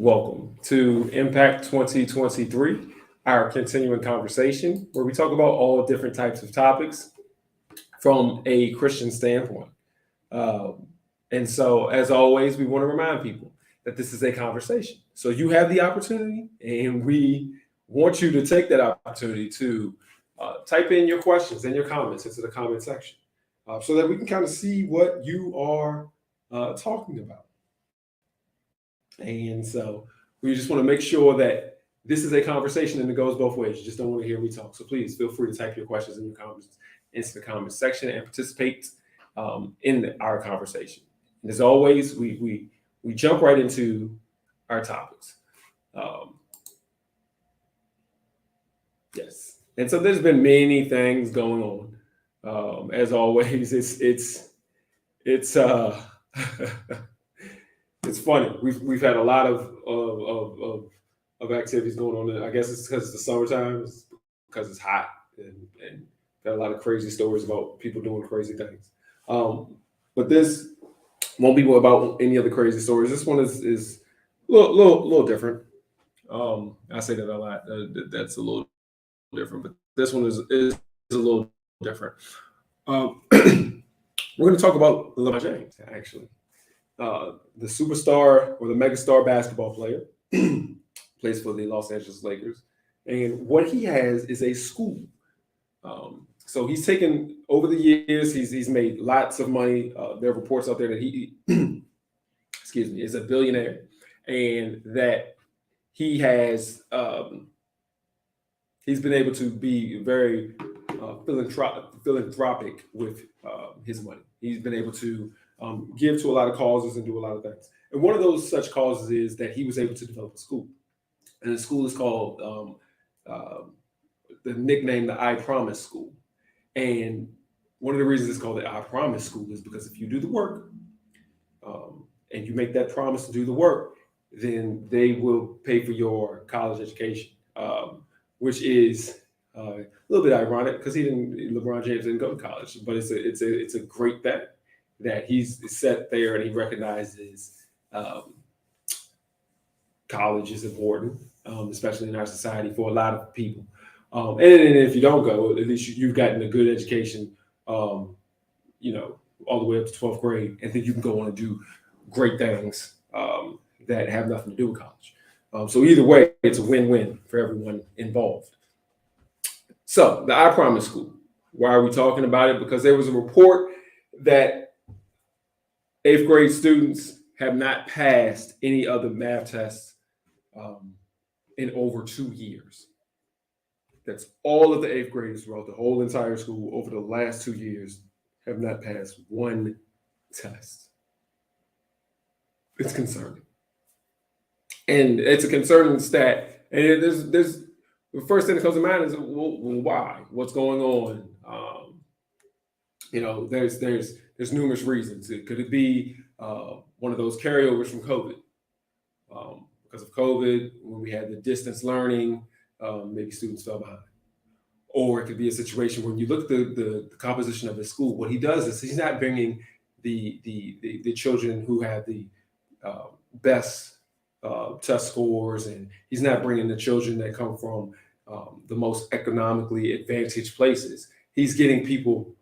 Welcome to Impact 2023, our continuing conversation where we talk about all different types of topics from a Christian standpoint. Um, and so, as always, we want to remind people that this is a conversation. So, you have the opportunity, and we want you to take that opportunity to type in your questions and your comments into the comment section so that we can kind of see what you are talking about. And so we just want to make sure that this is a conversation and it goes both ways. You just don't want to hear me talk. So please feel free to type your questions and your comments into the comment section and participate in our conversation. And as always, we jump right into our topics. Um, yes, and so there's been many things going on. As always, it's it's funny. We've had a lot of activities going on. I guess it's because it's the summertime, it's because it's hot, and got a lot of crazy stories about people doing crazy things. Um, but this won't be about any other crazy stories. This one is a little different. I say that a lot. That's a little different, but this one is a little different. We're going to talk about LeBron James, actually. The superstar or the megastar basketball player plays for the Los Angeles Lakers, and what he has is a school. So he's taken over the years. He's made lots of money. There are reports out there that he, excuse me, is a billionaire, and that he has he's been able to be very philanthropic with his money. He's been able to give to a lot of causes and do a lot of things. And one of those such causes is that he was able to develop a school, and the school is called uh, the nickname the I Promise School. And one of the reasons it's called the I Promise School is because if you do the work and you make that promise to do the work, then they will pay for your college education, which is a little bit ironic because he didn't. LeBron James didn't go to college, but it's a great bet that he's set there and he recognizes um, college is important, especially in our society for a lot of people. And if you don't go, at least you've gotten a good education, um, you know, all the way up to 12th grade, and then you can go on and do great things that have nothing to do with college. So either way, it's a win-win for everyone involved. So the I Promise School. Why are we talking about it? Because there was a report that eighth grade students have not passed any other math tests um, in over 2 years. That's all of the eighth graders throughout the whole entire school over the last 2 years have not passed one test. It's concerning. And it's a concerning stat. And there's the first thing that comes to mind is why? What's going on? There's numerous reasons. Could it be one of those carryovers from COVID? Because of COVID, when we had the distance learning, maybe students fell behind. Or it could be a situation when you look at the composition of his school. What he does is he's not bringing the children who have the best test scores, and he's not bringing the children that come from the most economically advantaged places. He's getting people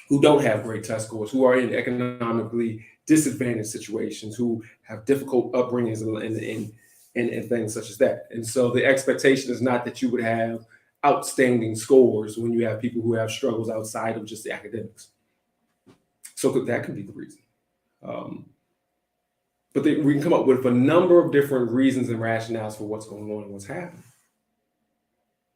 who don't have great test scores, who are in economically disadvantaged situations, who have difficult upbringings and things such as that. And so the expectation is not that you would have outstanding scores when you have people who have struggles outside of just the academics. So that could be the reason. Um, but we can come up with a number of different reasons and rationales for what's going on and what's happening.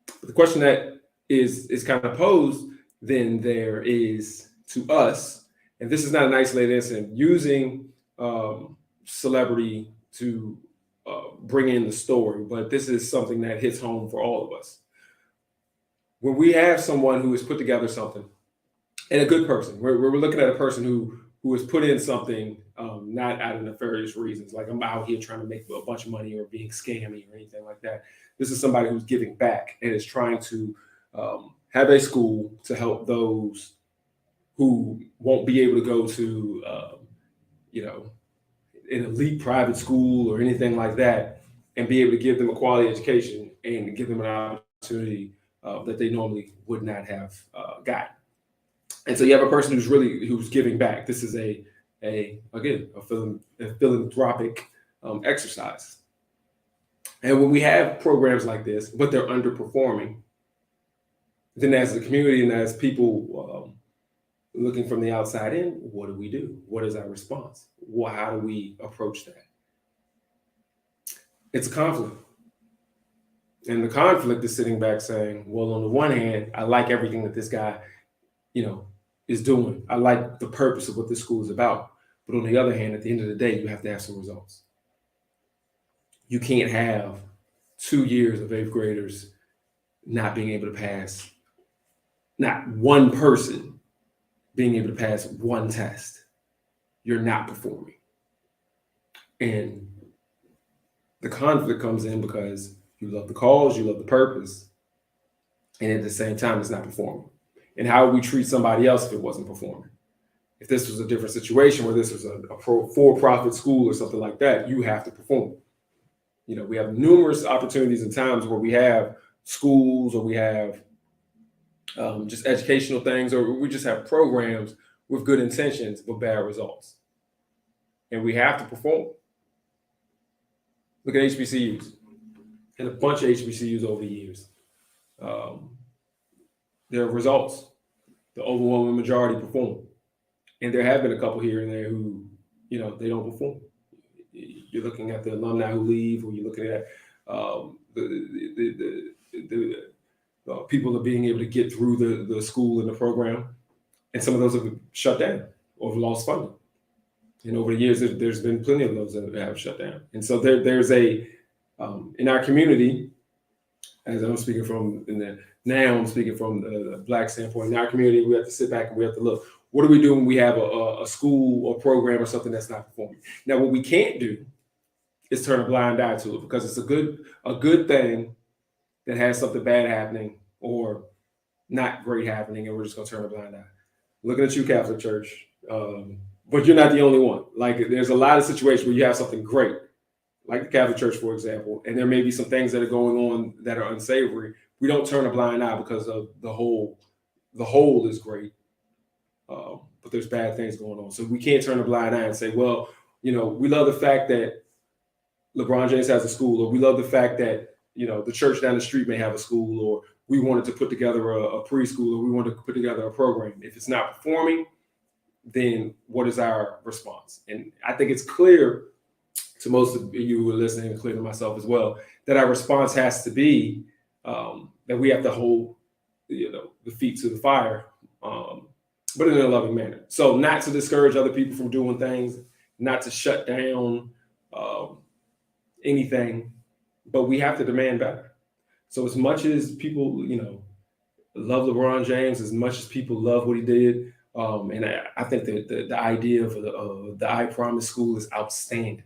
But the question that is kind of posed then there is to us, and this is not an isolated incident, using celebrity to bring in the story, but this is something that hits home for all of us. When we have someone who has put together something, and a good person, we're looking at a person who has put in something not out of nefarious reasons, like I'm out here trying to make a bunch of money or being scammy or anything like that. This is somebody who's giving back and is trying to have a school to help those who won't be able to go to, you know, an elite private school or anything like that, and be able to give them a quality education and give them an opportunity that they normally would not have gotten. And so you have a person who's giving back. This is again a philanthropic exercise. And when we have programs like this, but they're underperforming, then as a community and as people looking from the outside in, what do we do? What is our response? How do we approach that? It's a conflict. And the conflict is sitting back saying, well, on the one hand, I like everything that this guy, is doing. I like the purpose of what this school is about. But on the other hand, at the end of the day, you have to have some results. You can't have 2 years of 8th graders not being able to pass, not one person being able to pass one test. You're not performing. And the conflict comes in because you love the cause, you love the purpose, and at the same time, it's not performing. And how would we treat somebody else if it wasn't performing? If this was a different situation where this was a for-profit school or something like that, you have to perform. We have numerous opportunities and times where we have schools or we have just educational things, or we just have programs with good intentions but bad results. And we have to perform. Look at HBCUs and a bunch of HBCUs over the years. Their results, the overwhelming majority perform. And there have been a couple here and there who, they don't perform. You're looking at the alumni who leave, or you're looking at the people that are being able to get through the school and the program. And some of those have shut down or have lost funding. And over the years, there's been plenty of those that have shut down. And so there's in our community, as I'm speaking from I'm speaking from the Black standpoint. In our community, we have to sit back and we have to look. What do we do when we have a school or program or something that's not performing? Now, what we can't do is turn a blind eye to it, because it's a good thing that has something bad happening or not great happening, and we're just going to turn a blind eye. Looking at you, Catholic Church, but you're not the only one. Like, there's a lot of situations where you have something great, like the Catholic Church, for example, and there may be some things that are going on that are unsavory. We don't turn a blind eye because of the whole. The whole is great, but there's bad things going on. So we can't turn a blind eye and say, well, we love the fact that LeBron James has a school, or we love the fact that, the church down the street may have a school, or we wanted to put together a preschool, or we wanted to put together a program. If it's not performing, then what is our response? And I think it's clear to most of you who are listening, and clear to myself as well, that our response has to be that we have to hold, the feet to the fire, but in a loving manner. So not to discourage other people from doing things, not to shut down anything, but we have to demand better. So as much as people, love LeBron James, as much as people love what he did, and I think that the idea of the I Promise School is outstanding.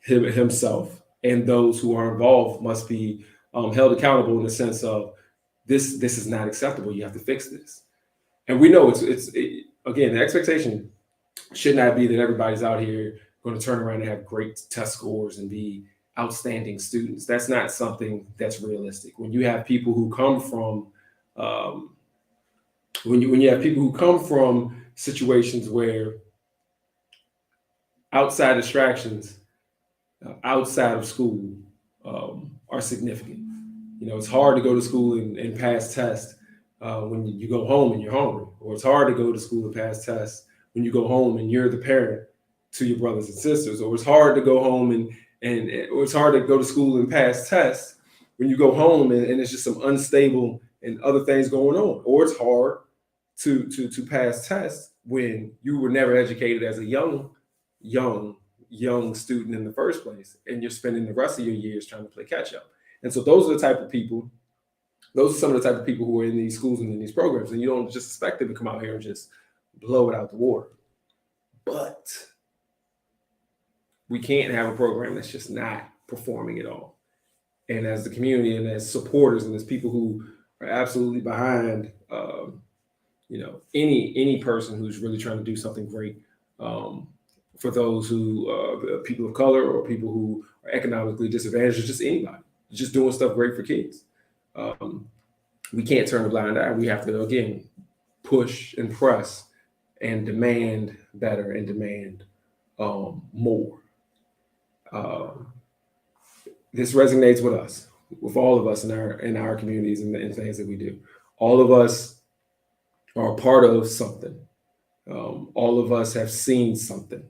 Himself and those who are involved must be held accountable in the sense of this is not acceptable. You have to fix this. And we know again, the expectation should not be that everybody's out here going to turn around and have great test scores and be outstanding students. That's not something that's realistic. When you have people who come from when you have people who come from situations where outside distractions outside of school are significant. It's hard to go to school and pass tests when you go home and you're hungry, or it's hard to go to school and pass tests when you go home and you're the parent to your brothers and sisters, or it's hard to go home or it's hard to go to school and pass tests when you go home and it's just some unstable and other things going on, or it's hard to pass tests when you were never educated as a young student in the first place, and you're spending the rest of your years trying to play catch up. And so those are some of the type of people who are in these schools and in these programs, and you don't just expect them to come out here and just blow it out the water. But we can't have a program that's just not performing at all. And as the community and as supporters and as people who are absolutely behind, any person who's really trying to do something great for for those who people of color or people who are economically disadvantaged, or just anybody, just doing stuff great for kids. Um, we can't turn a blind eye. We have to again push and press and demand better and demand more. Um, this resonates with us, with all of us in our communities and things that we do. All of us are a part of something. All of us have seen something,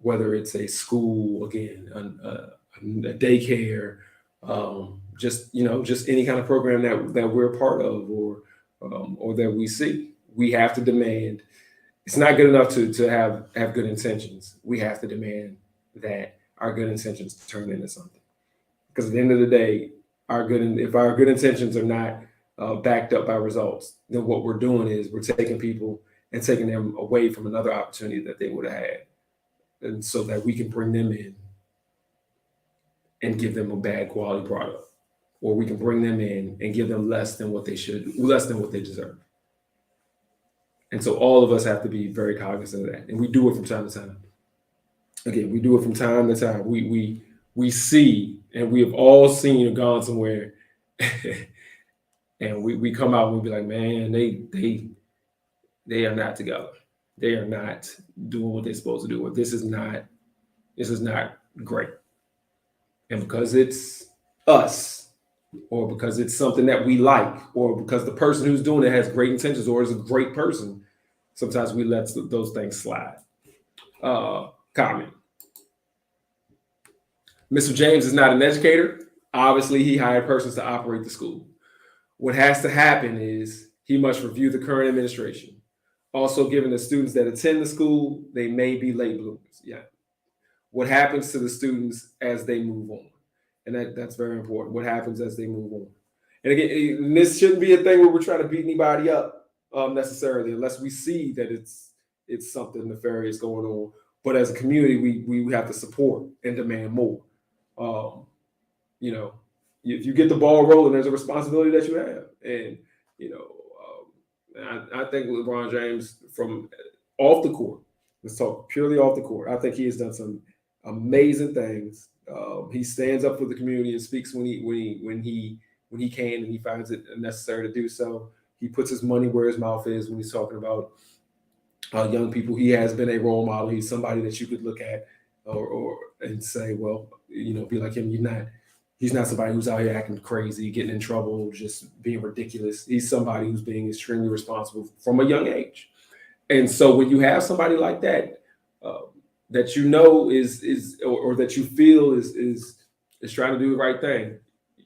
whether it's a school, again, a daycare, just any kind of program that we're a part of, or that we see. We have to demand. It's not good enough to have good intentions. We have to demand that our good intentions turn into something. Because at the end of the day, if our good intentions are not backed up by results, then what we're doing is we're taking people and taking them away from another opportunity that they would have had, and so that we can bring them in and give them a bad quality product, or we can bring them in and give them less than what they deserve. And so all of us have to be very cognizant of that, and we do it from time to time. Again, we do it from time to time. We see, and we have all seen or gone somewhere, and we come out and we be like, man, they are not together. They are not doing what they're supposed to do. Or this is not great. And because it's us, or because it's something that we like, or because the person who's doing it has great intentions or is a great person, sometimes we let those things slide. Comment. Mr. James is not an educator. Obviously, he hired persons to operate the school. What has to happen is he must review the current administration. Also, given the students that attend the school, they may be late bloomers. Yeah. What happens to the students as they move on? And that's very important. What happens as they move on? And again, this shouldn't be a thing where we're trying to beat anybody up necessarily, unless we see that it's something nefarious going on. But as a community, we have to support and demand more. If you get the ball rolling, there's a responsibility that you have. And, I think LeBron James, from off the court, let's talk purely off the court, I think he has done some amazing things. He stands up for the community and speaks when he can, and he finds it necessary to do so. He puts his money where his mouth is when he's talking about young people. He has been a role model. He's somebody that you could look at and say, well, be like him. He's not somebody who's out here acting crazy, getting in trouble, just being ridiculous. He's somebody who's being extremely responsible from a young age. And so when you have somebody like that, that is or that you feel is trying to do the right thing,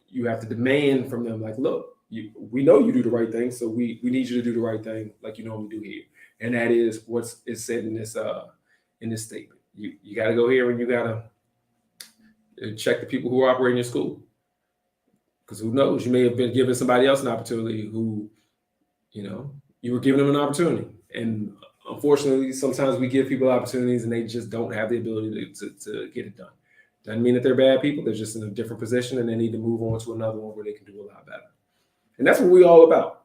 you have to demand from them, like, look, we know you do the right thing, so we need you to do the right thing like you normally do here. And that is what's said in this statement. You got to go here and you got to check the people who are operating your school, because who knows, you may have been giving somebody else an opportunity who, you were giving them an opportunity. And unfortunately, sometimes we give people opportunities and they just don't have the ability to get it done. Doesn't mean that they're bad people. They're just in a different position and they need to move on to another one where they can do a lot better. And that's what we're all about.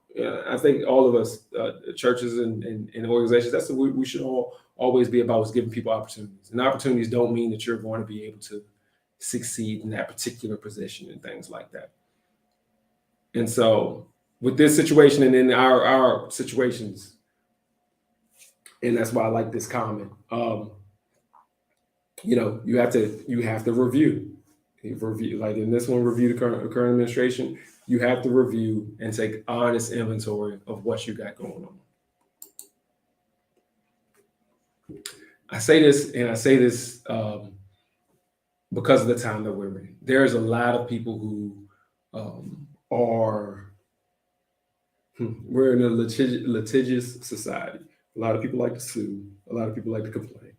I think all of us, churches and organizations, that's what we should always be about, is giving people opportunities. And opportunities don't mean that you're going to be able to succeed in that particular position and things like that. And so with this situation and in our situations, and that's why I like this comment, you have to review, like in this one, review the current administration. You have to review and take honest inventory of what you got going on. I say this because of the time that we're in. There's a lot of people who we're in a litigious society. A lot of people like to sue. A lot of people like to complain.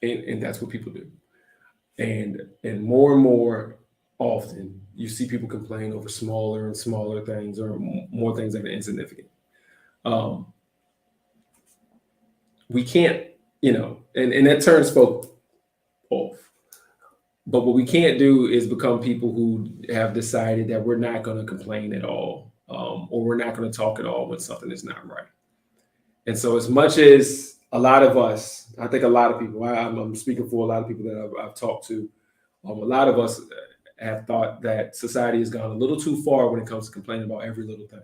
And that's what people do. And more often, you see people complain over smaller and smaller things, or more things that are insignificant. We can't, and that turns folk off. But what we can't do is become people who have decided that we're not going to complain at all, or we're not going to talk at all when something is not right. And so as much as a lot of us, I think a lot of people, I'm speaking for a lot of people that I've talked to, a lot of us have thought that society has gone a little too far when it comes to complaining about every little thing.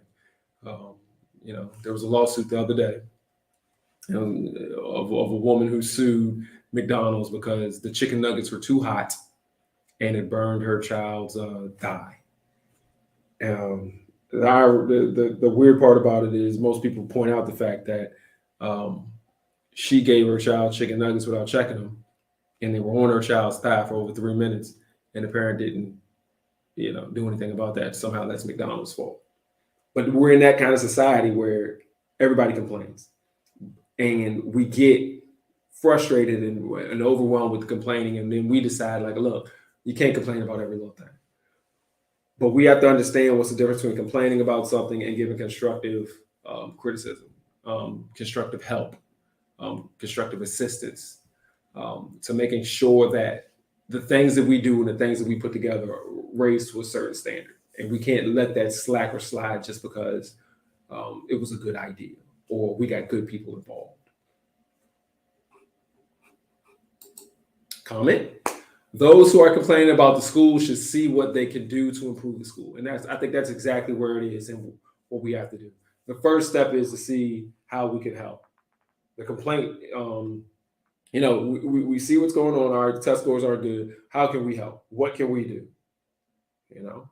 Um, there was a lawsuit the other day of a woman who sued McDonald's because the chicken nuggets were too hot and it burned her child's thigh. The weird part about it is most people point out the fact that she gave her child chicken nuggets without checking them, and they were on her child's thigh for over 3 minutes, and the parent didn't, do anything about that. Somehow that's McDonald's fault. But we're in that kind of society where everybody complains, and we get frustrated and overwhelmed with the complaining, and then we decide, like, look, you can't complain about every little thing. But we have to understand what's the difference between complaining about something and giving constructive criticism, constructive help, constructive assistance, to making sure that the things that we do and the things that we put together are raised to a certain standard. And we can't let that slack or slide just because it was a good idea or we got good people involved. Comment. Those who are complaining about the school should see what they can do to improve the school. And I think that's exactly where it is and what we have to do. The first step is to see how we can help. The complaint, we see what's going on. Our test scores aren't good. How can we help? What can we do?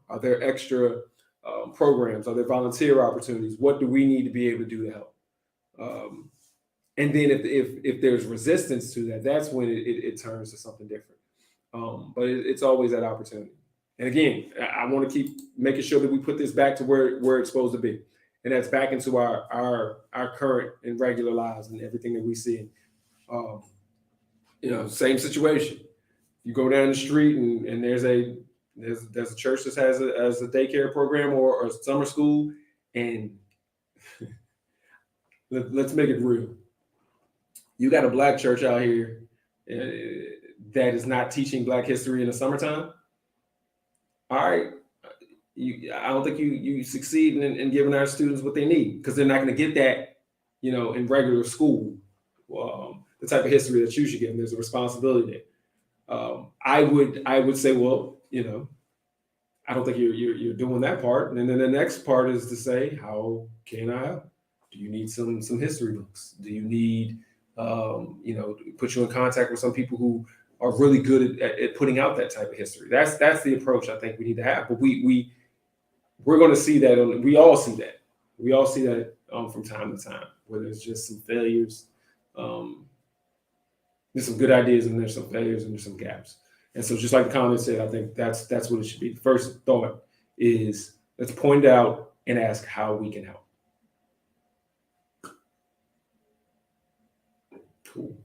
Are there extra programs? Are there volunteer opportunities? What do we need to be able to do to help? And then if there's resistance to that, that's when it turns to something different. But it's always that opportunity. And again, I want to keep making sure that we put this back to where it's supposed to be. And that's back into our current and regular lives and everything that we see. Same situation. You go down the street and there's a church that has a daycare program or a summer school, and let's make it real. You got a black church out here that is not teaching Black history in the summertime. All right, I don't think you succeed in giving our students what they need, because they're not going to get that, in regular school. The type of history that you should give them. There's a responsibility there. I would say, well, I don't think you're doing that part. And then the next part is to say, how can I help? Do you need some history books? Do you need put you in contact with some people who are really good at putting out that type of history? That's the approach I think we need to have. But we're going to see that. We all see that. We all see that from time to time, where there's just some failures. There's some good ideas and there's some failures and there's some gaps. And so, just like the comment said, I think that's what it should be. The first thought is, let's point it out and ask how we can help. Cool.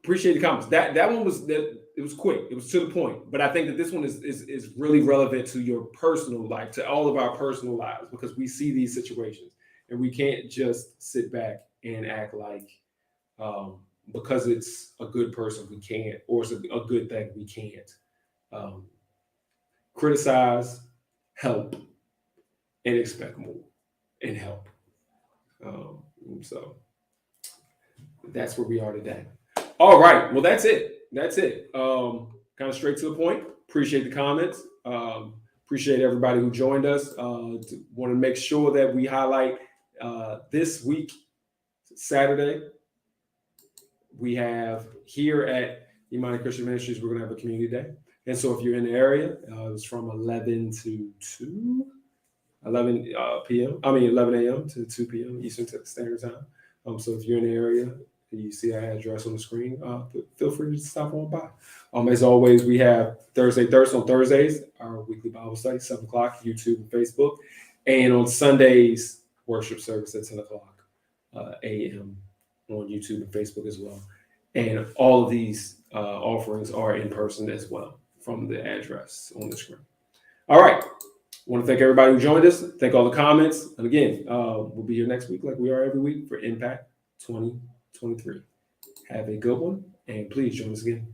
Appreciate the comments. That one it was quick. It was to the point. But I think that this one is really relevant to your personal life, to all of our personal lives, because we see these situations and we can't just sit back and act like because it's a good person we can't, or it's a good thing we can't. Criticize, help, and expect more and help. So that's where we are today. All right. Well, that's it. Kind of straight to the point. Appreciate the comments. Appreciate everybody who joined us. Want to make sure that we highlight this week, Saturday, we have here at Imani Christian Ministries, we're going to have a community day. And so if you're in the area, it's from 11 a.m. to 2 p.m. Eastern Standard Time. So if you're in the area, you see our address on the screen, feel free to stop on by. As always, we have on Thursdays, our weekly Bible study, 7 o'clock, YouTube and Facebook. And on Sundays, worship service at 10 o'clock a.m. on YouTube and Facebook as well. And all of these offerings are in person as well, from the address on the screen. All right. I want to thank everybody who joined us. Thank all the comments. And again, we'll be here next week like we are every week for Impact 2023. Have a good one, and please join us again.